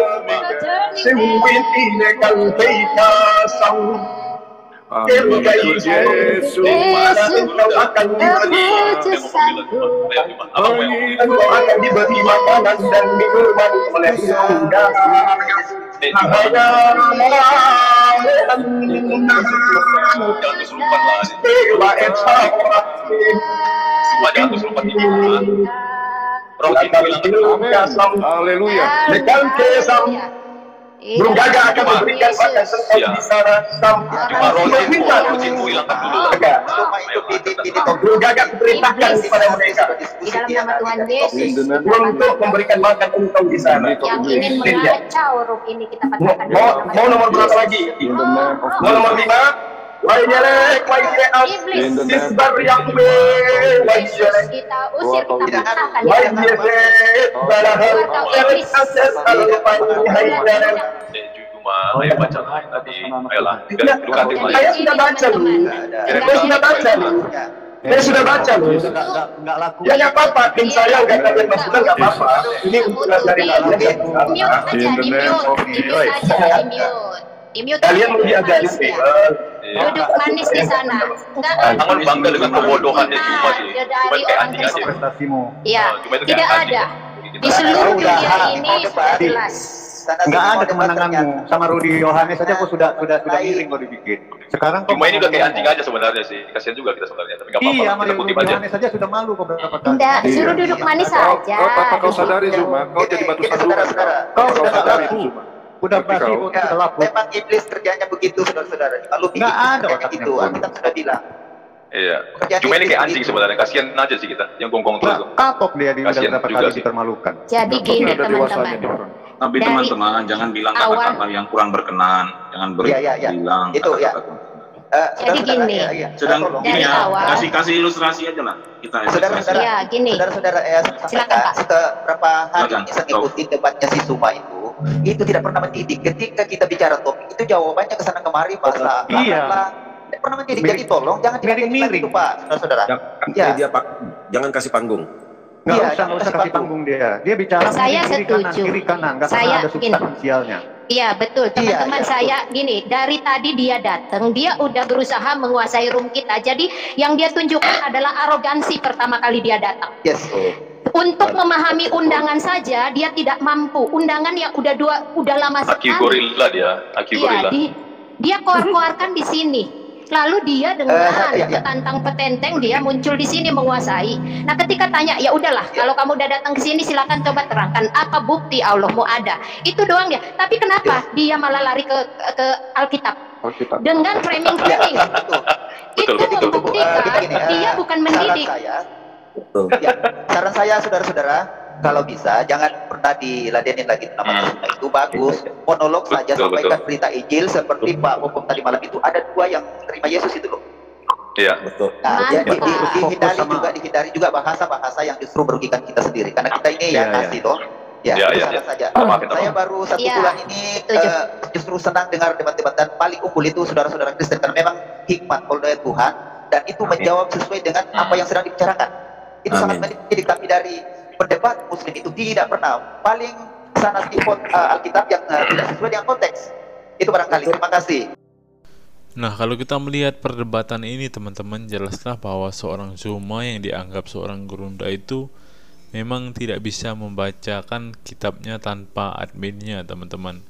sewinti nekal peikasang. Yesus, engkau akan diberi makanan dan minuman oleh surga. Haleluya. Burung gagak akan memberikan makan sentau di sana sampai burung gagak perintahkan kepada mereka Di dalam nama Tuhan Yesus. untuk memberikan makan sentau di sana. Yang ingin mengacau roh ini kita katakan. Mau nomor berapa lagi? Mau nomor 5? Wajilek, sisbar yang Yesus kita usir, kita katakan. Ayo baca tadi, ayolah. Saya sudah baca loh. Saya sudah baca loh. Nggak laku. Ya nggak apa-apa, tim saya nggak kalian masukkan nggak apa-apa. Ini untuk dari kalian. Kalian mau diajarin duduk manis di sana. Jangan bangga dengan kebodohannya cuma sih. Cuma kayak anjing aja. Iya, tidak ada. Di seluruh dunia ini sudah jelas. Nggak ada kemenanganmu sama Rudi Yohanes saja kok sudah miring kok dibikin. Sekarang cuma ini udah kayak anjing aja sebenarnya sih. Kasihan juga kita sebenarnya, tapi nggak apa-apa. Iya, sama Rudi Yohanes saja sudah malu kok berapa kali. Enggak, suruh duduk manis saja. Apa kau sadari Zuma? Kau jadi batu sandungan. Kau sadari Zuma. Udah pasti kok kita lapor. Memang iblis kerjanya begitu, saudara-saudara. Kalau nggak ada begitu, kita sudah bilang. Iya. Cuma ini kayak anjing sebenarnya. Kasihan aja sih kita yang gonggong terus. Kapok dia di beberapa kali dipermalukan. Jadi gini teman-teman. Tapi teman-teman jangan bilang kata-kata yang kurang berkenan, jangan bilang kata-kata. Jadi gini, sedang gini ya, kasih ilustrasi aja lah kita. Saudara-saudara, ya, gini. Saudara-saudara, silakan Pak. Seberapa hari ini saya ikuti debatnya si Suma itu tidak pernah mendidik. Ketika kita bicara topik itu jawabannya kesana kemari bahasa tidak pernah mendidik. Jadi tolong jangan miring-miring itu Pak, saudara-saudara. Jangan kasih panggung. Nggak usah kasih panggung dia. Dia bicara saya kiri kanan, nggak pernah ada substansialnya. Iya betul teman-teman, saya gini, dari tadi dia datang, dia udah berusaha menguasai room kita. Jadi yang dia tunjukkan adalah arogansi pertama kali dia datang. Untuk memahami undangan saja dia tidak mampu. Undangan yang udah lama sekali. Aki gorilla dia, aki gorilla. Dia keluar-keluarkan di sini. Lalu dia dengan tantang petenteng dia muncul di sini menguasai. Nah ketika tanya, ya udahlah, kalau kamu udah datang ke sini silakan coba terangkan apa bukti Allahmu ada. Itu doang dia. Tapi kenapa dia malah lari ke Alkitab? Dengan framing-framing. Itu membuktikan dia bukan mendidik. Saran saya saudara-saudara, kalau bisa jangan pernah diladenin lagi nama Suma itu bagus. Monolog saja, sampaikan berita Injil seperti Pak Popom tadi malam itu. Ada 2 yang terima Yesus itu loh. Iya, betul. Nah, dihindari juga bahasa-bahasa yang justru merugikan kita sendiri. Karena kita ini kasih toh. Saja. Saya baru 1 bulan ini justru senang dengar debat-debat dan paling unggul itu saudara-saudara Kristen karena memang hikmat oleh Tuhan dan itu menjawab sesuai dengan apa yang sedang dibicarakan. Itu sangat mendidik. Tapi dari pendebat Muslim itu tidak pernah paling sana tipot Alkitab yang tidak sesuai dengan konteks. Itu barangkali. Terima kasih. Nah, kalau kita melihat perdebatan ini teman-teman, jelaslah bahwa seorang Zuma yang dianggap seorang gurunda itu memang tidak bisa membacakan kitabnya tanpa adminnya teman-teman.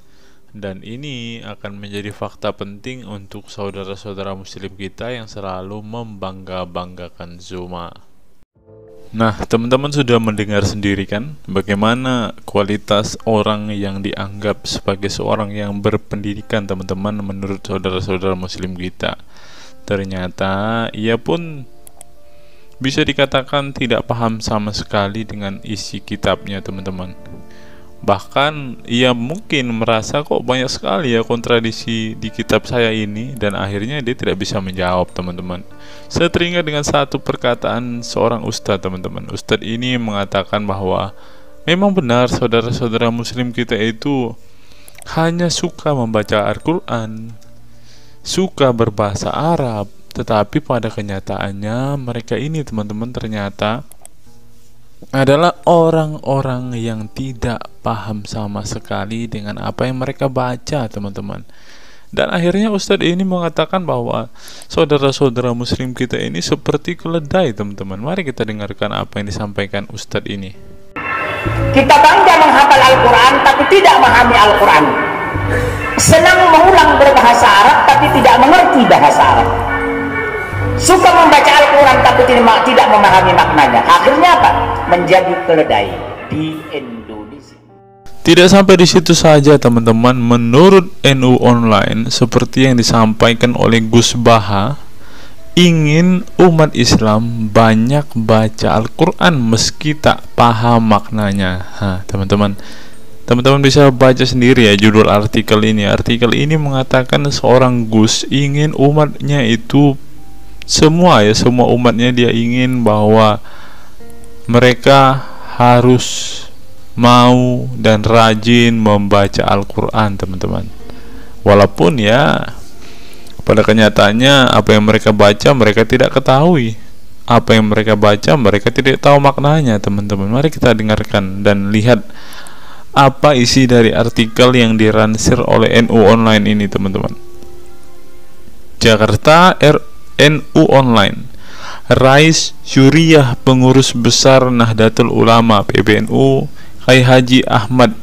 Dan ini akan menjadi fakta penting untuk saudara-saudara muslim kita yang selalu membangga-banggakan Zuma. Nah, teman-teman sudah mendengar sendiri kan bagaimana kualitas orang yang dianggap sebagai seorang yang berpendidikan teman-teman menurut saudara-saudara muslim kita. Ternyata ia pun bisa dikatakan tidak paham sama sekali dengan isi kitabnya teman-teman. Bahkan ia mungkin merasa kok banyak sekali ya kontradiksi di kitab saya ini, dan akhirnya dia tidak bisa menjawab teman-teman. Saya teringat dengan satu perkataan seorang ustadz teman-teman. Ustadz ini mengatakan bahwa memang benar saudara-saudara muslim kita itu hanya suka membaca Al-Quran, suka berbahasa Arab, tetapi pada kenyataannya mereka ini teman-teman ternyata adalah orang-orang yang tidak paham sama sekali dengan apa yang mereka baca teman-teman. Dan akhirnya Ustadz ini mengatakan bahwa saudara-saudara muslim kita ini seperti keledai teman-teman. Mari kita dengarkan apa yang disampaikan Ustadz ini. Kita bangga menghafal Al-Quran tapi tidak memahami Al-Quran. Senang mengulang berbahasa Arab tapi tidak mengerti bahasa Arab. Suka membaca Al-Quran tapi tidak memahami maknanya. Akhirnya apa? Menjadi keledai di Indonesia. Tidak sampai di situ saja teman-teman. Menurut NU Online, seperti yang disampaikan oleh Gus Baha, ingin umat Islam banyak baca Al-Quran meski tak paham maknanya. Teman-teman bisa baca sendiri ya judul artikel ini. Artikel ini mengatakan seorang Gus ingin umatnya itu semua umatnya dia ingin bahwa mereka harus mau dan rajin membaca Al-Quran teman-teman. Walaupun ya pada kenyataannya apa yang mereka baca mereka tidak ketahui. Apa yang mereka baca mereka tidak tahu maknanya teman-teman. Mari kita dengarkan dan lihat apa isi dari artikel yang diransir oleh NU Online ini teman-teman. Jakarta NU Online. Rais Syuriah Pengurus Besar Nahdlatul Ulama PBNU Kiai Haji Ahmad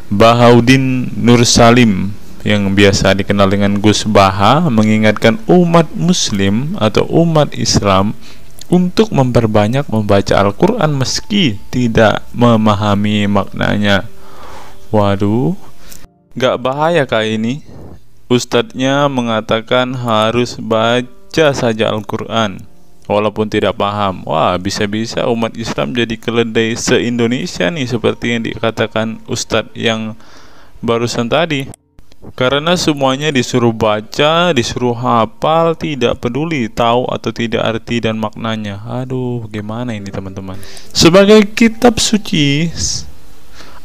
Bahaudin Nur Salim yang biasa dikenal dengan Gus Baha mengingatkan umat muslim atau umat Islam untuk memperbanyak membaca Al-Quran meski tidak memahami maknanya. Waduh, gak bahaya kah ini? Ustadznya mengatakan harus baca saja Al-Quran. walaupun tidak paham. Wah, bisa-bisa umat Islam jadi keledai se-Indonesia nih, seperti yang dikatakan Ustadz yang barusan tadi. Karena semuanya disuruh baca, disuruh hafal, tidak peduli tahu atau tidak arti dan maknanya. Aduh, gimana ini teman-teman? Sebagai kitab suci,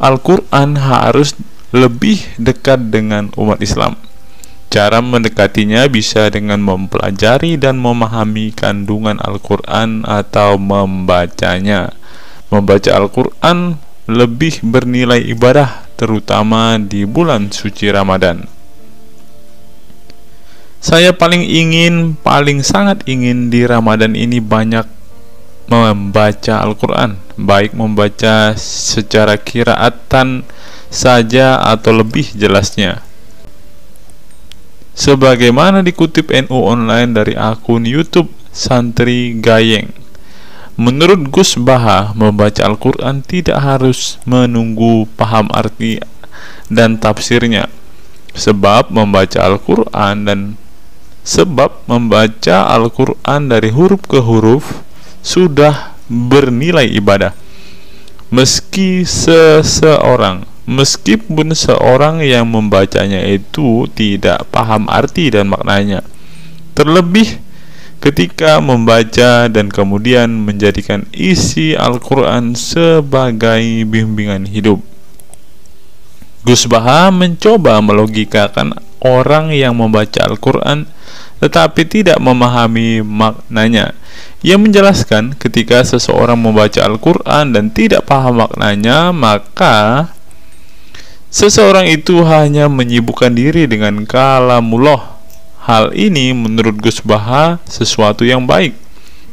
Al-Quran harus lebih dekat dengan umat Islam. Cara mendekatinya bisa dengan mempelajari dan memahami kandungan Al-Quran atau membacanya. Membaca Al-Quran lebih bernilai ibadah, terutama di bulan suci Ramadan. Saya paling sangat ingin di Ramadan ini banyak membaca Al-Quran, baik membaca secara qiraatan saja atau lebih jelasnya. Sebagaimana dikutip NU Online dari akun YouTube Santri Gayeng, menurut Gus Baha, membaca Al-Quran tidak harus menunggu paham arti dan tafsirnya, sebab membaca Al-Quran dari huruf ke huruf sudah bernilai ibadah. Meskipun seorang yang membacanya itu tidak paham arti dan maknanya, terlebih ketika membaca dan kemudian menjadikan isi Al-Quran sebagai bimbingan hidup. Gus Baha mencoba melogikakan orang yang membaca Al-Quran tetapi tidak memahami maknanya. Ia menjelaskan, ketika seseorang membaca Al-Quran dan tidak paham maknanya, maka seseorang itu hanya menyibukkan diri dengan kalamullah. Hal ini menurut Gus Baha sesuatu yang baik.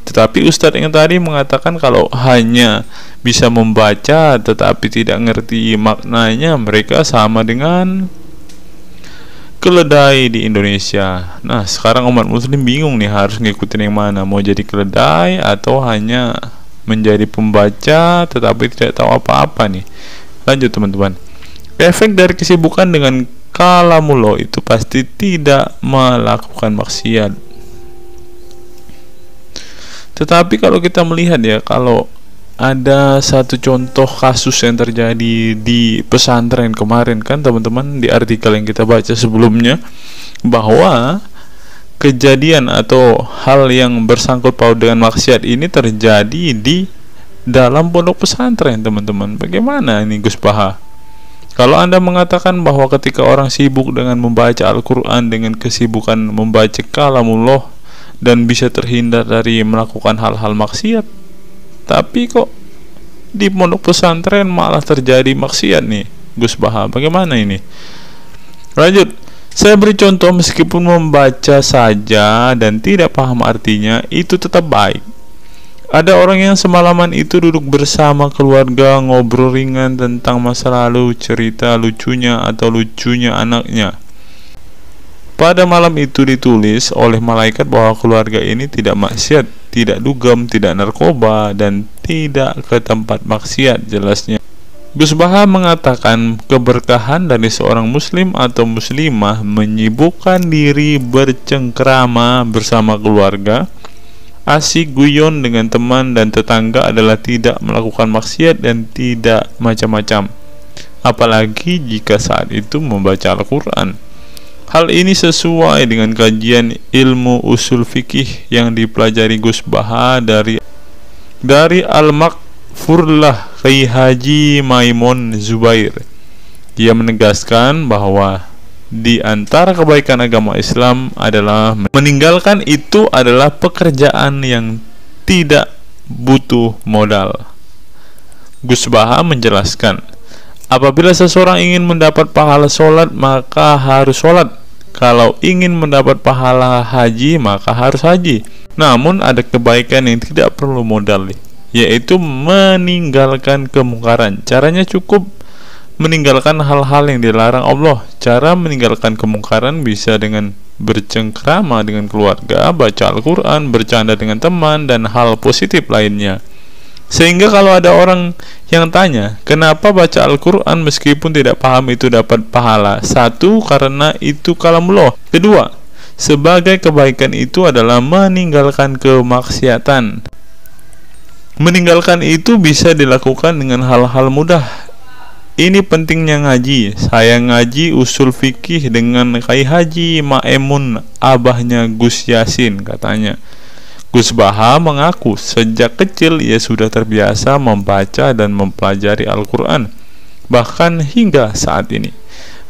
Tetapi Ustadz yang tadi mengatakan kalau hanya bisa membaca tetapi tidak ngerti maknanya, mereka sama dengan keledai di Indonesia. Nah, sekarang umat muslim bingung nih harus ngikutin yang mana, mau jadi keledai atau hanya menjadi pembaca tetapi tidak tahu apa-apa nih. Lanjut teman-teman. Efek dari kesibukan dengan kalamullah itu pasti tidak melakukan maksiat. Tetapi kalau kita melihat ya, kalau ada satu contoh kasus yang terjadi di pesantren kemarin kan teman-teman, di artikel yang kita baca sebelumnya, bahwa kejadian atau hal yang bersangkut paut dengan maksiat ini terjadi di dalam pondok pesantren teman-teman. Bagaimana ini Gus Baha? Kalau Anda mengatakan bahwa ketika orang sibuk dengan membaca Al-Quran dengan kesibukan membaca kalamullah dan bisa terhindar dari melakukan hal-hal maksiat, tapi kok di pondok pesantren malah terjadi maksiat nih Gus Baha, bagaimana ini? Lanjut, saya beri contoh, meskipun membaca saja dan tidak paham artinya, itu tetap baik. Ada orang yang semalaman itu duduk bersama keluarga, ngobrol ringan tentang masa lalu, cerita lucunya atau lucunya anaknya. Pada malam itu ditulis oleh malaikat bahwa keluarga ini tidak maksiat, tidak dugem, tidak narkoba, dan tidak ke tempat maksiat, jelasnya. Gus Baha mengatakan keberkahan dari seorang muslim atau muslimah menyibukkan diri bercengkrama bersama keluarga, asik guyon dengan teman dan tetangga adalah tidak melakukan maksiat dan tidak macam-macam, apalagi jika saat itu membaca Al-Quran. Hal ini sesuai dengan kajian ilmu usul fikih yang dipelajari Gus Baha dari Al-Makfurlah Kiai Haji Maimun Zubair. Dia menegaskan bahwa di antara kebaikan agama Islam adalah meninggalkan itu adalah pekerjaan yang tidak butuh modal. Gus Baha menjelaskan, apabila seseorang ingin mendapat pahala sholat, maka harus sholat. Kalau ingin mendapat pahala haji, maka harus haji. Namun ada kebaikan yang tidak perlu modal, yaitu meninggalkan kemungkaran. Caranya cukup meninggalkan hal-hal yang dilarang Allah. Cara meninggalkan kemungkaran bisa dengan bercengkrama dengan keluarga, baca Al-Quran, bercanda dengan teman, dan hal positif lainnya. Sehingga kalau ada orang yang tanya, kenapa baca Al-Quran meskipun tidak paham itu dapat pahala? Satu, karena itu kalamullah. Kedua, Sebagai kebaikan itu adalah meninggalkan kemaksiatan. Meninggalkan itu bisa dilakukan dengan hal-hal mudah. Ini pentingnya ngaji. Saya ngaji usul fikih dengan Kai Haji Maemun, abahnya Gus Yasin katanya. Gus Baha mengaku sejak kecil ia sudah terbiasa membaca dan mempelajari Al-Quran, bahkan hingga saat ini.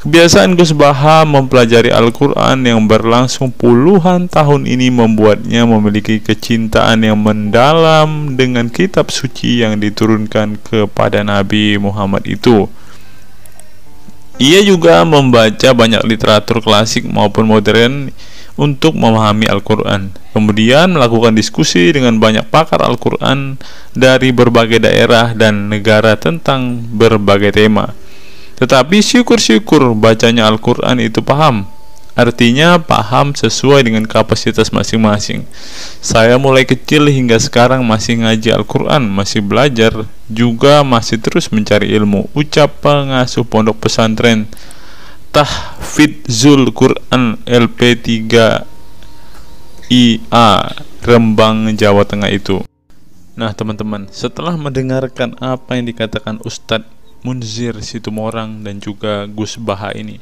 Kebiasaan Gus Baha mempelajari Al-Quran yang berlangsung puluhan tahun ini membuatnya memiliki kecintaan yang mendalam dengan kitab suci yang diturunkan kepada Nabi Muhammad itu. Ia juga membaca banyak literatur klasik maupun modern untuk memahami Al-Quran. Kemudian melakukan diskusi dengan banyak pakar Al-Quran dari berbagai daerah dan negara tentang berbagai tema. Tetapi syukur-syukur bacanya Al-Quran itu paham. Artinya paham sesuai dengan kapasitas masing-masing. Saya mulai kecil hingga sekarang masih ngaji Al-Quran, masih belajar, juga masih terus mencari ilmu. Ucap pengasuh pondok pesantren Tahfidzul Quran LP3 IA Rembang, Jawa Tengah itu. Nah teman-teman, setelah mendengarkan apa yang dikatakan Ustadz Munzir Situmorang dan juga Gus Baha ini,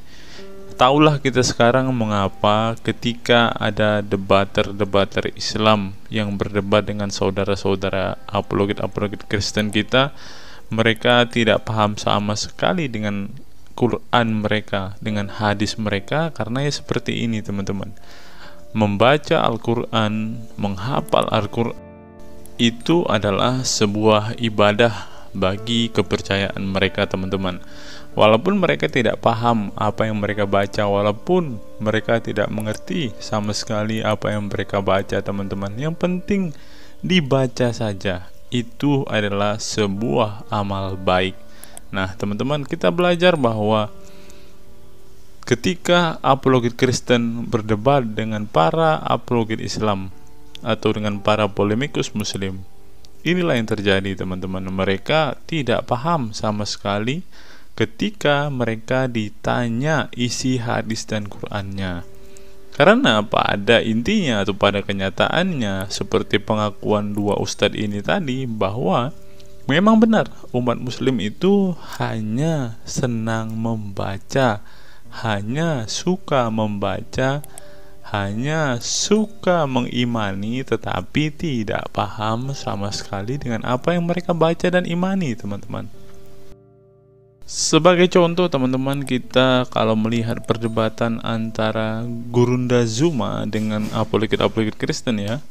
taulah kita sekarang mengapa ketika ada debater Islam yang berdebat dengan saudara-saudara apologet Kristen kita, mereka tidak paham sama sekali dengan Quran mereka, dengan hadis mereka, karena ya seperti ini teman-teman. Membaca Al-Quran, menghafal Al-Quran itu adalah sebuah ibadah bagi kepercayaan mereka teman-teman. Walaupun mereka tidak paham apa yang mereka baca, walaupun mereka tidak mengerti sama sekali apa yang mereka baca teman-teman, yang penting dibaca saja, itu adalah sebuah amal baik. Nah teman-teman, kita belajar bahwa ketika apologet Kristen berdebat dengan para apologet Islam atau dengan para polemikus Muslim, inilah yang terjadi teman-teman. Mereka tidak paham sama sekali ketika mereka ditanya isi hadis dan Qur'annya. Karena pada intinya atau pada kenyataannya, seperti pengakuan dua ustadz ini tadi, bahwa memang benar umat muslim itu hanya senang membaca, hanya suka membaca, hanya suka mengimani, tetapi tidak paham sama sekali dengan apa yang mereka baca dan imani teman-teman. Sebagai contoh teman-teman, kita kalau melihat perdebatan antara Gurunda Zuma dengan apologet Kristen ya,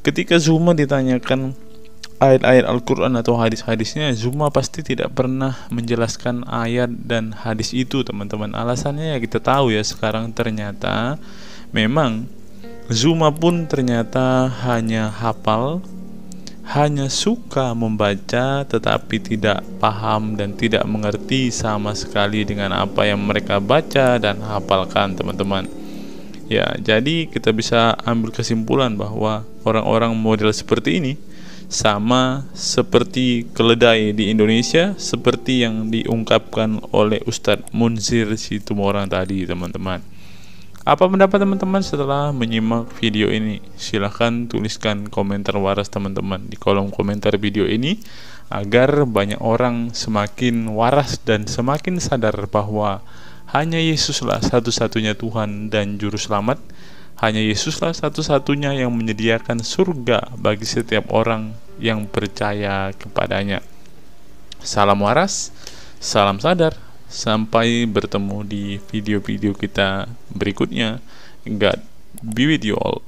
ketika Zuma ditanyakan ayat-ayat Al-Quran atau hadis-hadisnya, Zuma pasti tidak pernah menjelaskan ayat dan hadis itu teman-teman. Alasannya ya kita tahu ya, sekarang ternyata memang Zuma pun ternyata hanya hafal, hanya suka membaca, tetapi tidak paham dan tidak mengerti sama sekali dengan apa yang mereka baca dan hafalkan teman-teman. Ya, jadi kita bisa ambil kesimpulan bahwa orang-orang model seperti ini sama seperti keledai di Indonesia, seperti yang diungkapkan oleh Ustadz Munzir Situmorang tadi teman-teman. Apa pendapat teman-teman setelah menyimak video ini? Silahkan tuliskan komentar waras teman-teman di kolom komentar video ini, agar banyak orang semakin waras dan semakin sadar bahwa hanya Yesuslah satu-satunya Tuhan dan Juru Selamat. Hanya Yesuslah satu-satunya yang menyediakan surga bagi setiap orang yang percaya kepadanya. Salam waras, salam sadar. Sampai bertemu di video-video kita berikutnya. God be with you all.